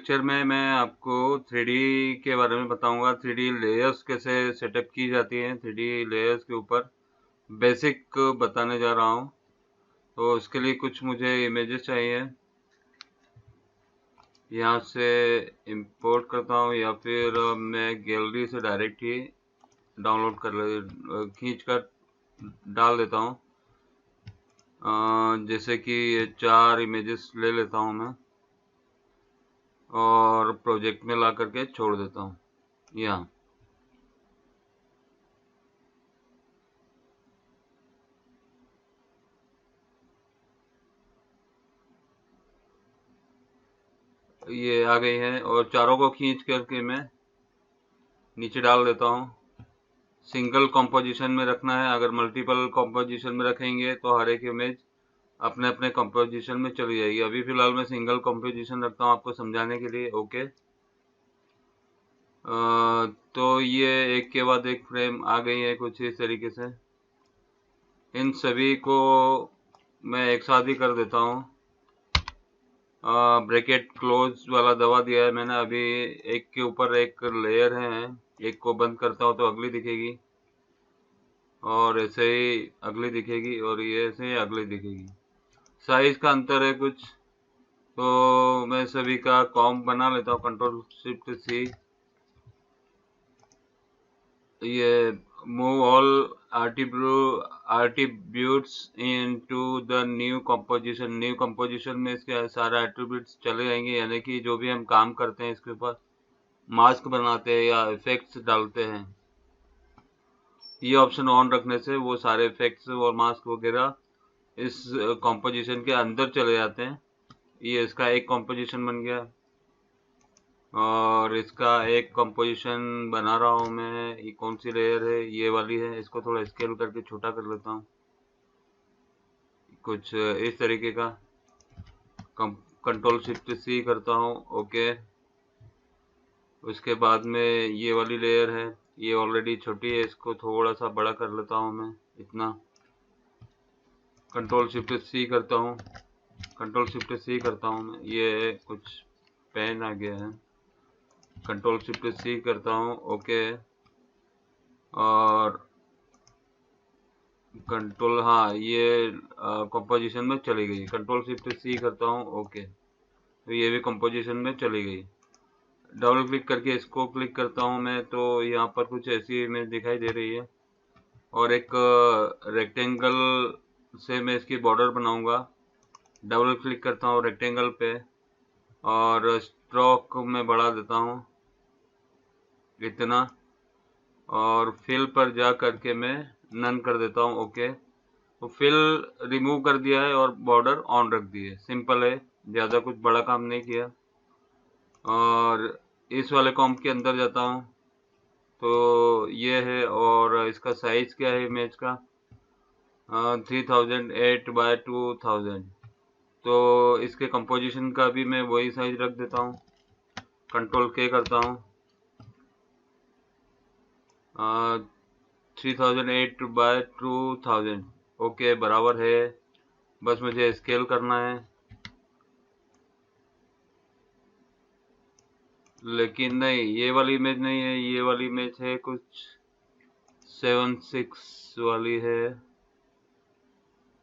Lecture में मैं आपको 3D के बारे में बताऊंगा। 3D लेयर्स कैसे सेटअप की जाती हैं, 3D लेयर्स के ऊपर बेसिक बताने जा रहा हूं। तो उसके लिए कुछ मुझे इमेजेस चाहिए, यहाँ से इंपोर्ट करता हूँ या फिर मैं गैलरी से डायरेक्ट ही डाउनलोड कर खींच कर डाल देता हूँ। जैसे कि ये 4 इमेजेस ले लेता हूँ मैं और प्रोजेक्ट में ला करके छोड़ देता हूँ यहाँ। ये आ गई है और चारों को खींच करके मैं नीचे डाल देता हूँ। सिंगल कंपोजिशन में रखना है, अगर मल्टीपल कंपोजिशन में रखेंगे तो हर एक इमेज अपने अपने कंपोजिशन में चली जाएगी। अभी फिलहाल मैं सिंगल कंपोजिशन रखता हूँ आपको समझाने के लिए। ओके, तो ये एक के बाद एक फ्रेम आ गई है कुछ इस तरीके से। इन सभी को मैं एक साथ ही कर देता हूँ। ब्रैकेट क्लोज वाला दबा दिया है मैंने। अभी एक के ऊपर एक लेयर है, एक को बंद करता हूँ तो अगली दिखेगी और ऐसे ही अगली दिखेगी और ये ऐसे ही अगली दिखेगी। साइज का अंतर है कुछ, तो मैं सभी का कॉम्ब बना लेता हूँ। कंट्रोल शिफ्ट सी, ये move all attributes into the new composition. New composition में इसके सारे एट्रीब्यूट्स चले जाएंगे, यानी कि जो भी हम काम करते हैं इसके ऊपर, मास्क बनाते हैं या इफेक्ट्स डालते हैं, ये ऑप्शन ऑन रखने से वो सारे इफेक्ट्स और मास्क वगैरह इस कंपोजिशन के अंदर चले जाते हैं। ये इसका एक कंपोजिशन बन गया और इसका एक कंपोजिशन बना रहा हूँ मैं। ये कौन सी लेयर है? ये वाली है। इसको थोड़ा स्केल करके छोटा कर लेता हूँ, कुछ इस तरीके का। कंट्रोल शिफ्ट सी करता हूँ। ओके, उसके बाद में ये वाली लेयर है, ये ऑलरेडी छोटी है, इसको थोड़ा सा बड़ा कर लेता हूँ मैं, इतना। कंट्रोल शिफ्ट सी करता हूँ, कंट्रोल शिफ्ट सी करता हूँ मैं। ये कुछ पेन आ गया है। कंट्रोल शिफ्ट सी करता हूँ। ओके, और कंट्रोल, हाँ ये कंपोजिशन में चली गई। कंट्रोल शिफ्ट सी करता हूँ। ओके, तो ये भी कंपोजिशन में चली गई। डबल क्लिक करके इसको क्लिक करता हूँ मैं, तो यहाँ पर कुछ ऐसी इमेज दिखाई दे रही है और एक रेक्टेंगल से मैं इसकी बॉर्डर बनाऊंगा। डबल क्लिक करता हूँ रेक्टेंगल पे और स्ट्रोक में बढ़ा देता हूँ इतना, और फिल पर जा करके मैं नन कर देता हूँ। ओके, तो फिल रिमूव कर दिया है और बॉर्डर ऑन रख दी है। सिंपल है, ज़्यादा कुछ बड़ा काम नहीं किया। और इस वाले कॉम्प के अंदर जाता हूँ, तो ये है। और इसका साइज क्या है इमेज का? 3008 बाय 2000। तो इसके कंपोजिशन का भी मैं वही साइज रख देता हूँ। कंट्रोल के करता हूँ। 3008 बाय 2000। ओके, बराबर है। बस मुझे स्केल करना है, लेकिन नहीं, ये वाली इमेज नहीं है, ये वाली इमेज है कुछ 7:6 वाली है,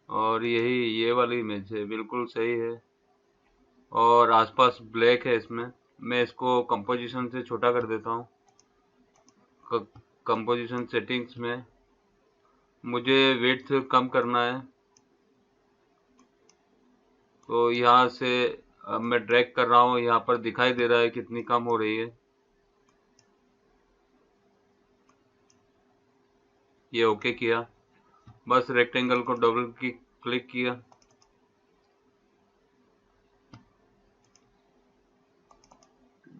और यही ये वाली इमेज है, बिल्कुल सही है। और आसपास ब्लैक है इसमें। मैं इसको कंपोजिशन से छोटा कर देता हूँ। कंपोजिशन सेटिंग्स में मुझे विड्थ कम करना है, तो यहाँ से अब मैं ड्रैग कर रहा हूँ। यहाँ पर दिखाई दे रहा है कितनी कम हो रही है। ये ओके किया, बस रेक्टेंगल को डबल क्लिक किया,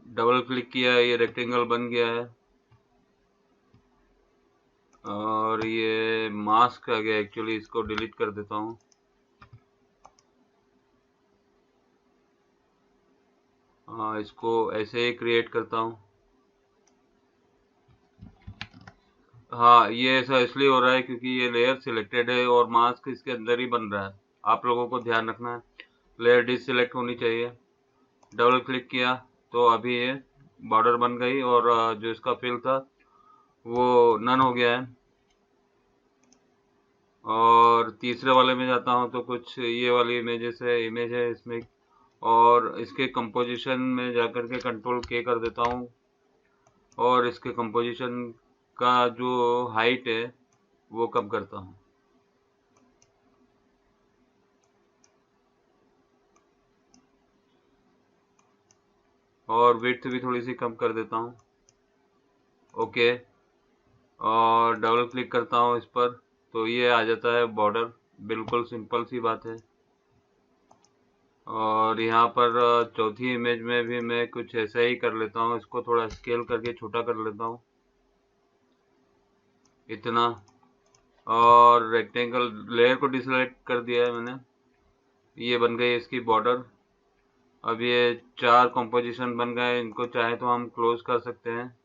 डबल क्लिक किया, ये रेक्टेंगल बन गया है। और ये मास्क आ गया, एक्चुअली इसको डिलीट कर देता हूँ। इसको ऐसे ही क्रिएट करता हूँ। हाँ, ये ऐसा इसलिए हो रहा है क्योंकि ये लेयर सिलेक्टेड है और मास्क इसके अंदर ही बन रहा है। आप लोगों को ध्यान रखना है, लेयर डिससिलेक्ट होनी चाहिए। डबल क्लिक किया, तो अभी ये बॉर्डर बन गई और जो इसका फिल था वो नन हो गया है। और तीसरे वाले में जाता हूँ तो कुछ ये वाली इमेज है इसमें, और इसके कंपोजिशन में जाकर के कंट्रोल के कर देता हूँ और इसके कंपोजिशन का जो हाइट है वो कम करता हूँ। और विड्थ भी थोड़ी सी कम कर देता हूँ। ओके, और डबल क्लिक करता हूँ इस पर तो ये आ जाता है बॉर्डर। बिल्कुल सिंपल सी बात है। और यहाँ पर चौथी इमेज में भी मैं कुछ ऐसा ही कर लेता हूँ, इसको थोड़ा स्केल करके छोटा कर लेता हूँ, इतना। और रेक्टेंगल लेयर को डिसेलेक्ट कर दिया है मैंने, ये बन गई इसकी बॉर्डर। अब ये 4 कंपोजिशन बन गए, इनको चाहे तो हम क्लोज कर सकते हैं।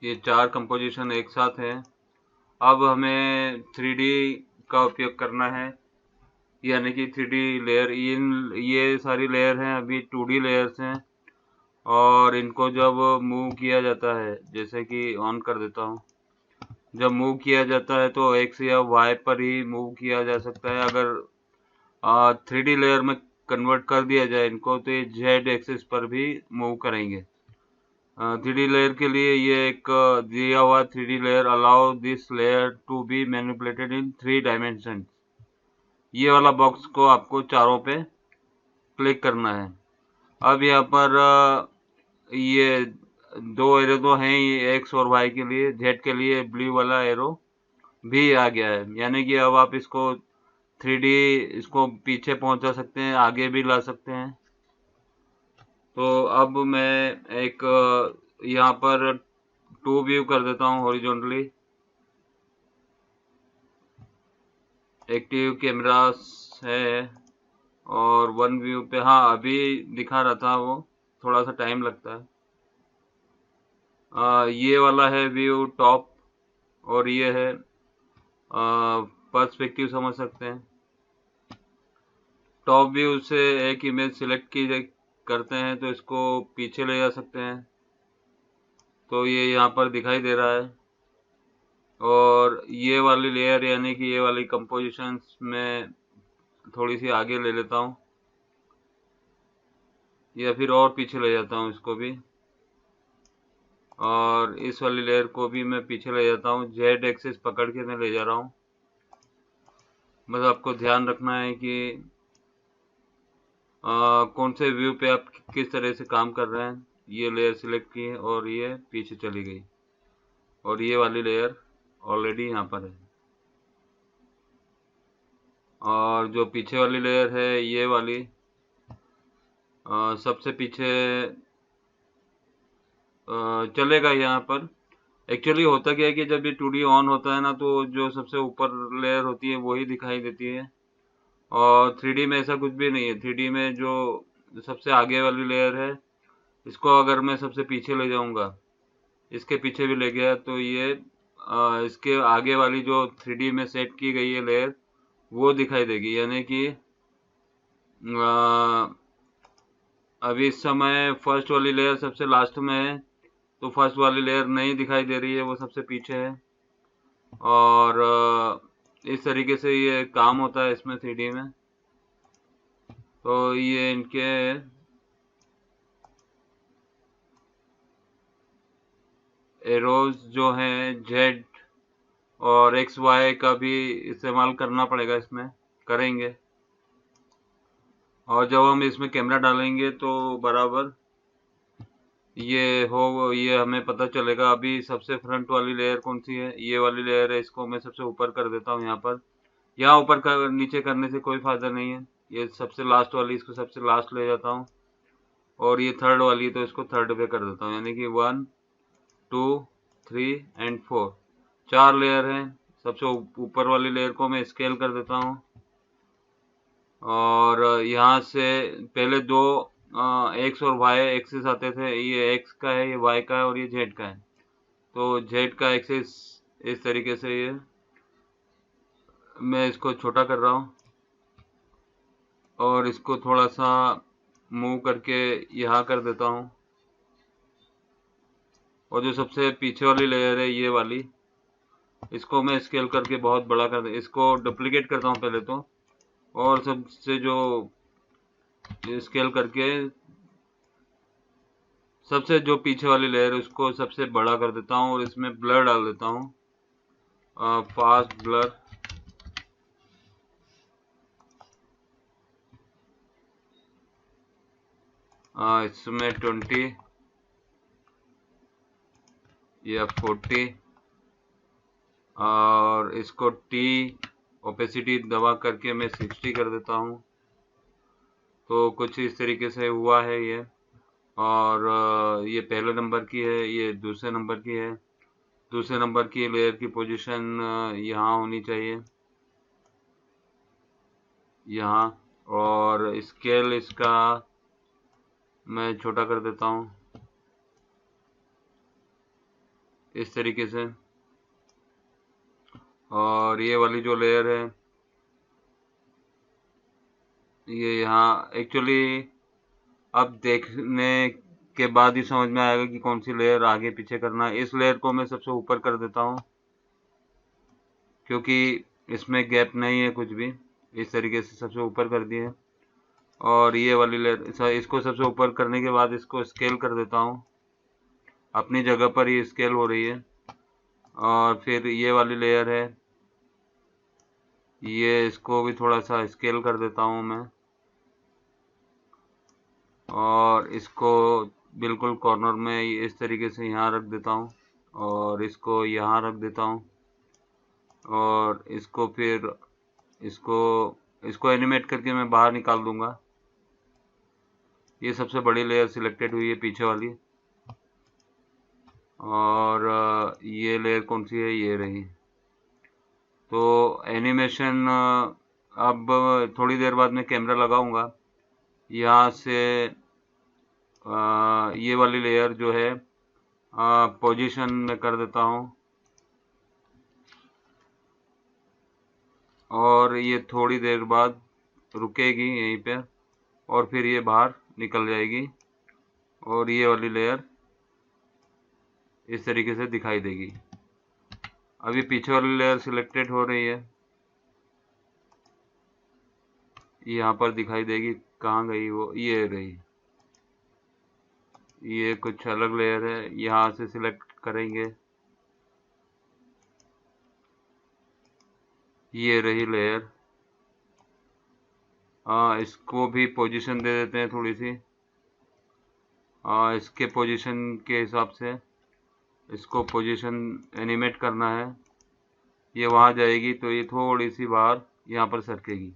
ये 4 कंपोजिशन एक साथ हैं। अब हमें 3D का उपयोग करना है, यानी कि 3D लेयर। ये सारी लेयर हैं, अभी 2D लेयर्स हैं। और इनको जब मूव किया जाता है, जैसे कि ऑन कर देता हूँ, जब मूव किया जाता है तो एक्स या वाई पर ही मूव किया जा सकता है। अगर 3D लेयर में कन्वर्ट कर दिया जाए इनको तो ये जेड एक्सिस पर भी मूव करेंगे। 3D लेयर के लिए ये एक दिया हुआ 3D layer allow this layer to be manipulated in 3 dimension. ये वाला बॉक्स को आपको चारों पे क्लिक करना है। अब यहाँ पर ये 2 एरो तो हैं ही, एक्स और वाई के लिए। जेड के लिए ब्लू वाला एरो भी आ गया है, यानी कि अब आप इसको 3D इसको पीछे पहुंचा सकते हैं, आगे भी ला सकते हैं। तो अब मैं एक यहाँ पर 2 व्यू कर देता हूँ हॉरिजॉन्टली। एक्टिव कैमरा है और 1 व्यू पे, हाँ अभी दिखा रहा था वो, थोड़ा सा टाइम लगता है। ये वाला है व्यू टॉप, और ये है पर्सपेक्टिव, समझ सकते हैं। टॉप व्यू से एक इमेज सिलेक्ट की करते हैं तो इसको पीछे ले जा सकते हैं, तो ये यहाँ पर दिखाई दे रहा है। और ये वाली लेयर यानी कि ये वाली कंपोजिशंस में थोड़ी सी आगे ले लेता हूँ, या फिर और पीछे ले जाता हूँ इसको भी। और इस वाली लेयर को भी मैं पीछे ले जाता हूँ, जेड एक्सिस पकड़ के मैं ले जा रहा हूँ। बस आपको ध्यान रखना है कि कौन से व्यू पे आप किस तरह से काम कर रहे हैं। ये लेयर सिलेक्ट की है और ये पीछे चली गई, और ये वाली लेयर ऑलरेडी यहाँ पर है। और जो पीछे वाली लेयर है ये वाली सबसे पीछे चलेगा यहाँ पर। एक्चुअली होता क्या है कि जब ये 2D ऑन होता है ना, तो जो सबसे ऊपर लेयर होती है वही दिखाई देती है। और 3D में ऐसा कुछ भी नहीं है। 3D में जो सबसे आगे वाली लेयर है, इसको अगर मैं सबसे पीछे ले जाऊंगा, इसके पीछे भी ले गया, तो ये इसके आगे वाली जो 3D में सेट की गई है लेयर वो दिखाई देगी। यानी कि अभी इस समय फर्स्ट वाली लेयर सबसे लास्ट में है, तो फर्स्ट वाली लेयर नहीं दिखाई दे रही है, वो सबसे पीछे है। और इस तरीके से ये काम होता है इसमें 3D में। तो ये इनके एरोज जो हैं, जेड और एक्स वाई का भी इस्तेमाल करना पड़ेगा, इसमें करेंगे। और जब हम इसमें कैमरा डालेंगे तो बराबर ये हमें पता चलेगा। अभी सबसे फ्रंट वाली लेयर कौन सी है, ये वाली लेयर है। इसको मैं सबसे ऊपर कर देता हूँ यहाँ पर। यहाँ ऊपर कर नीचे करने से कोई फायदा नहीं है। ये सबसे लास्ट वाली, इसको सबसे लास्ट ले जाता हूँ। और ये थर्ड वाली, तो इसको थर्ड पे कर देता हूँ, यानी कि 1 2 3 एंड 4, 4 लेयर हैं। सबसे ऊपर वाली लेयर को मैं स्केल कर देता हूँ। और यहाँ से पहले 2 एक्स और वाई एक्सिस आते थे। ये एक्स का है, ये वाई का है, और ये जेड का है। तो जेड का एक्सिस इस तरीके से, ये मैं इसको छोटा कर रहा हूँ। और इसको थोड़ा सा मूव करके यहाँ कर देता हूँ। और जो सबसे पीछे वाली लेयर है ये वाली, इसको मैं स्केल करके बहुत बड़ा कर दे, इसको डुप्लीकेट करता हूँ पहले तो, और सबसे जो स्केल करके सबसे जो पीछे वाली लेयर है उसको सबसे बड़ा कर देता हूँ और इसमें ब्लर डाल देता हूँ, फास्ट ब्लर। इसमें 20 या 40, और इसको टी ओपेसिटी दबा करके मैं 60 कर देता हूँ। तो कुछ इस तरीके से हुआ है ये। और ये पहले नंबर की है, ये दूसरे नंबर की है। दूसरे नंबर की लेयर की पोजीशन यहाँ होनी चाहिए, यहाँ। और स्केल इसका मैं छोटा कर देता हूँ इस तरीके से। और ये वाली जो लेयर है ये यहाँ एक्चुअली अब देखने के बाद ही समझ में आएगा कि कौन सी लेयर आगे पीछे करना है। इस लेयर को मैं सबसे ऊपर कर देता हूँ क्योंकि इसमें गैप नहीं है कुछ भी। इस तरीके से सबसे ऊपर कर दिए। और ये वाली लेयर, इसको सबसे ऊपर करने के बाद इसको स्केल कर देता हूँ, अपनी जगह पर ही स्केल हो रही है। और फिर ये वाली लेयर है, ये इसको भी थोड़ा सा स्केल कर देता हूँ मैं, और इसको बिल्कुल कॉर्नर में इस तरीके से यहाँ रख देता हूँ, और इसको यहाँ रख देता हूँ। और इसको फिर इसको इसको एनिमेट करके मैं बाहर निकाल दूंगा। ये सबसे बड़ी लेयर सिलेक्टेड हुई है, पीछे वाली। और ये लेयर कौन सी है, ये रही। तो एनिमेशन अब थोड़ी देर बाद मैं कैमरा लगाऊंगा, यहाँ से ये वाली लेयर जो है पोजीशन में कर देता हूँ, और ये थोड़ी देर बाद रुकेगी यहीं पे, और फिर ये बाहर निकल जाएगी, और ये वाली लेयर इस तरीके से दिखाई देगी। अभी पीछे वाली लेयर सिलेक्टेड हो रही है, यहाँ पर दिखाई देगी। कहाँ गई वो, ये रही। ये कुछ अलग लेयर है, यहाँ से सिलेक्ट करेंगे, ये रही लेयर। इसको भी पोजीशन दे देते हैं थोड़ी सी। इसके पोजीशन के हिसाब से इसको पोजीशन एनिमेट करना है। ये वहाँ जाएगी तो ये थोड़ी सी बाहर यहाँ पर सरकेगी।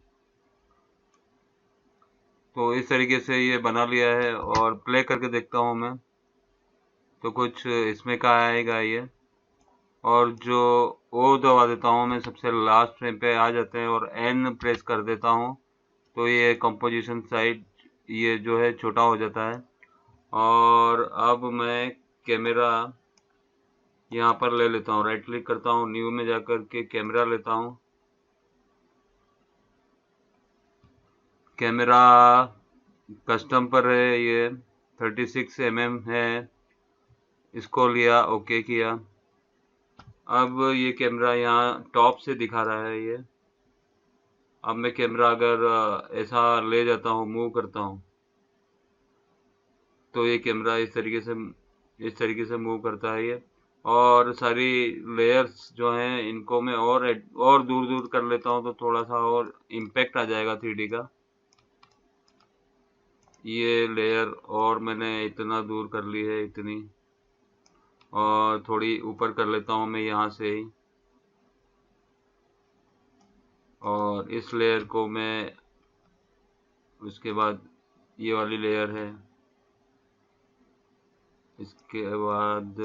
तो इस तरीके से ये बना लिया है, और प्ले करके देखता हूँ मैं तो कुछ इसमें का आएगा ये। और जो ओ दबा देता हूँ मैं, सबसे लास्ट फ्रेम पे आ जाते हैं, और एन प्रेस कर देता हूँ तो ये कंपोजिशन साइड ये जो है छोटा हो जाता है। और अब मैं कैमरा यहाँ पर ले लेता हूँ, राइट क्लिक करता हूँ, न्यू में जाकर के कैमरा लेता हूँ। कैमरा कस्टम पर है, ये 36 mm है। इसको लिया, ओके किया। अब ये कैमरा यहाँ टॉप से दिखा रहा है ये। अब मैं कैमरा अगर ऐसा ले जाता हूँ, मूव करता हूँ, तो ये कैमरा इस तरीके से मूव करता है ये। और सारी लेयर्स जो हैं इनको मैं और दूर दूर कर लेता हूँ तो थोड़ा सा और इम्पैक्ट आ जाएगा 3D का। ये लेयर और मैंने इतना दूर कर ली है, इतनी, और थोड़ी ऊपर कर लेता हूँ मैं यहाँ से ही। और इस लेयर को मैं, उसके बाद ये वाली लेयर है, इसके बाद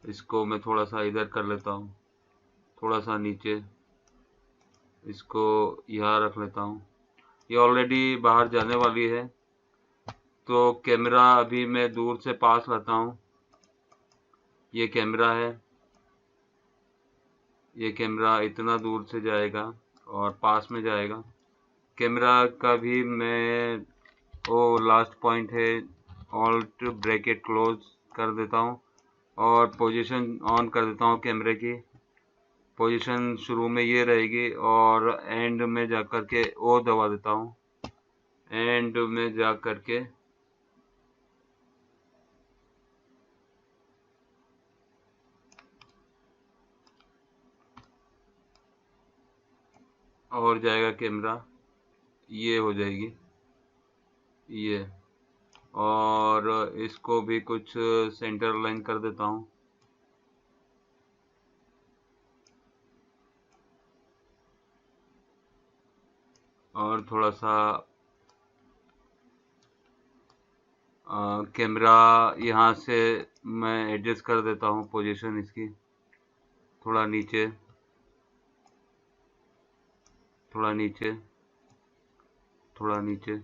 इसको मैं थोड़ा सा इधर कर लेता हूँ, थोड़ा सा नीचे, इसको यहाँ रख लेता हूँ। ये ऑलरेडी बाहर जाने वाली है, तो कैमरा अभी मैं दूर से पास लाता हूँ। ये कैमरा है, ये कैमरा इतना दूर से जाएगा और पास में जाएगा। कैमरा का भी मैं वो लास्ट पॉइंट है, ऑल्ट ब्रैकेट क्लोज कर देता हूँ और पोजीशन ऑन कर देता हूँ। कैमरे की पोजीशन शुरू में ये रहेगी और एंड में जा कर के ओ दबा देता हूँ। एंड में जा कर के और जाएगा कैमरा, ये हो जाएगी ये। और इसको भी कुछ सेंटर लाइन कर देता हूँ। और थोड़ा सा कैमरा यहाँ से मैं एडजस्ट कर देता हूँ पोजीशन इसकी, थोड़ा नीचे, थोड़ा नीचे, थोड़ा नीचे।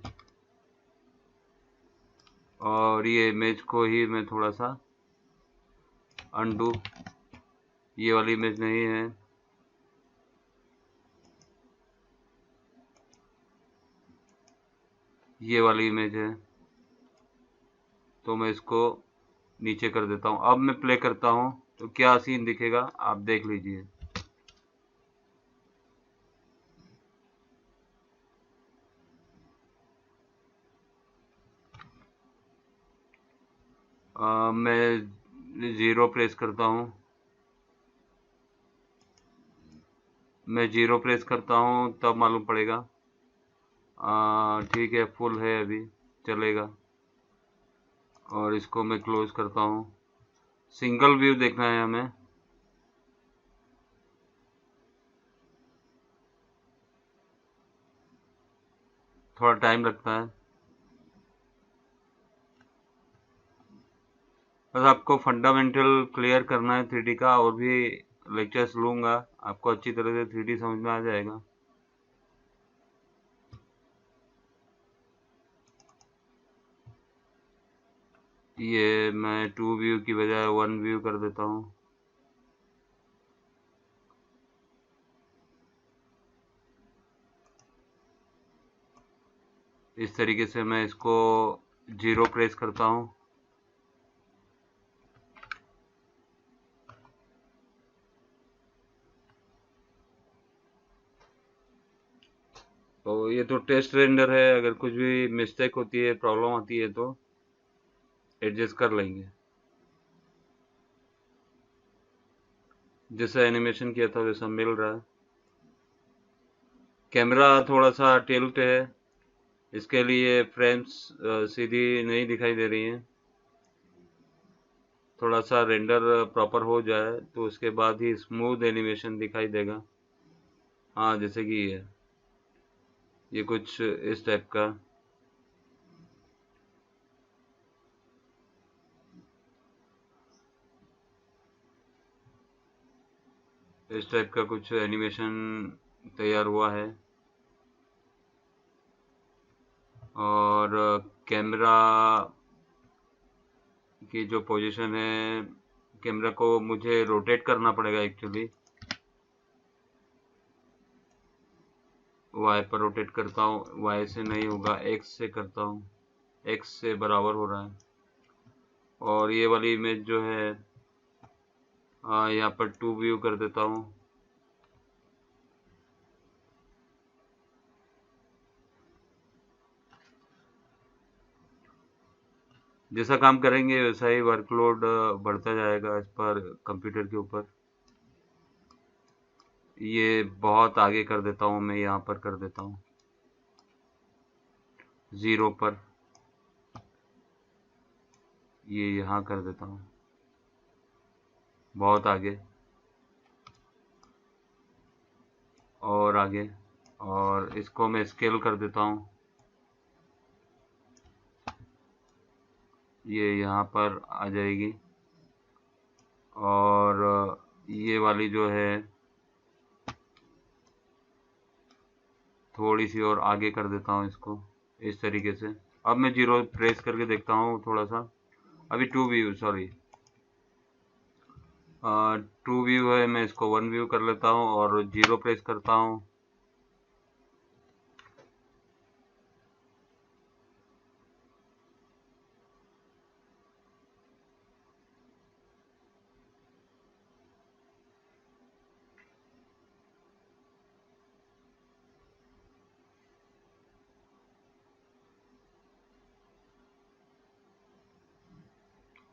और ये इमेज को ही मैं थोड़ा सा अनडू, ये वाली इमेज नहीं है, ये वाली इमेज है, तो मैं इसको नीचे कर देता हूँ। अब मैं प्ले करता हूँ तो क्या सीन दिखेगा आप देख लीजिए। मैं 0 प्रेस करता हूँ, मैं 0 प्रेस करता हूँ तब मालूम पड़ेगा। ठीक है, फुल है अभी, चलेगा। और इसको मैं क्लोज करता हूँ। सिंगल व्यू देखना है हमें, थोड़ा टाइम लगता है। बस आपको फंडामेंटल क्लियर करना है 3D का, और भी लेक्चर्स लूँगा, आपको अच्छी तरह से 3D समझ में आ जाएगा। ये मैं 2 व्यू की बजाय 1 व्यू कर देता हूँ। इस तरीके से मैं इसको 0 प्रेस करता हूँ। तो ये तो टेस्ट रेंडर है, अगर कुछ भी मिस्टेक होती है, प्रॉब्लम आती है तो एडजस्ट कर लेंगे। जैसा एनिमेशन किया था वैसा मिल रहा है। कैमरा थोड़ा सा टिल्ट है, इसके लिए फ्रेम्स सीधी नहीं दिखाई दे रही हैं। थोड़ा सा रेंडर प्रॉपर हो जाए तो उसके बाद ही स्मूथ एनिमेशन दिखाई देगा। हाँ, जैसे कि ये कुछ इस टाइप का। इस टाइप का कुछ एनिमेशन तैयार हुआ है। और कैमरा की जो पोजीशन है, कैमरा को मुझे रोटेट करना पड़ेगा एक्चुअली। वाई पर रोटेट करता हूँ, वाई से नहीं होगा, एक्स से करता हूँ, एक्स से बराबर हो रहा है। और ये वाली इमेज जो है यहाँ पर 2 व्यू कर देता हूँ। जैसा काम करेंगे वैसा ही वर्कलोड बढ़ता जाएगा इस पर, कंप्यूटर के ऊपर। ये बहुत आगे कर देता हूँ मैं, यहाँ पर कर देता हूँ 0 पर, ये यहाँ कर देता हूँ बहुत आगे, और आगे। और इसको मैं स्केल कर देता हूँ, ये यहाँ पर आ जाएगी। और ये वाली जो है थोड़ी सी और आगे कर देता हूँ इसको, इस तरीके से। अब मैं 0 प्रेस करके देखता हूँ थोड़ा सा, अभी 2 व्यू, सॉरी 2 व्यू है, मैं इसको 1 व्यू कर लेता हूँ और 0 प्रेस करता हूँ।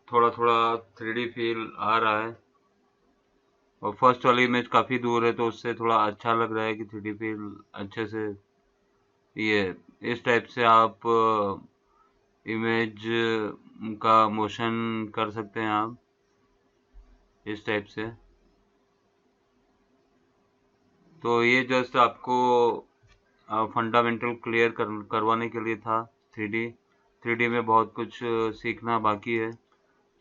थोड़ा थोड़ा 3D फील आ रहा है, और फर्स्ट वाली इमेज काफ़ी दूर है तो उससे थोड़ा अच्छा लग रहा है कि 3D फील अच्छे से, ये इस टाइप से आप इमेज का मोशन कर सकते हैं आप, इस टाइप से। तो ये जस्ट आपको फंडामेंटल क्लियर करवाने के लिए था। 3D में बहुत कुछ सीखना बाकी है।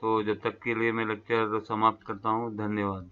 तो जब तक के लिए मैं लेक्चर समाप्त करता हूँ। धन्यवाद।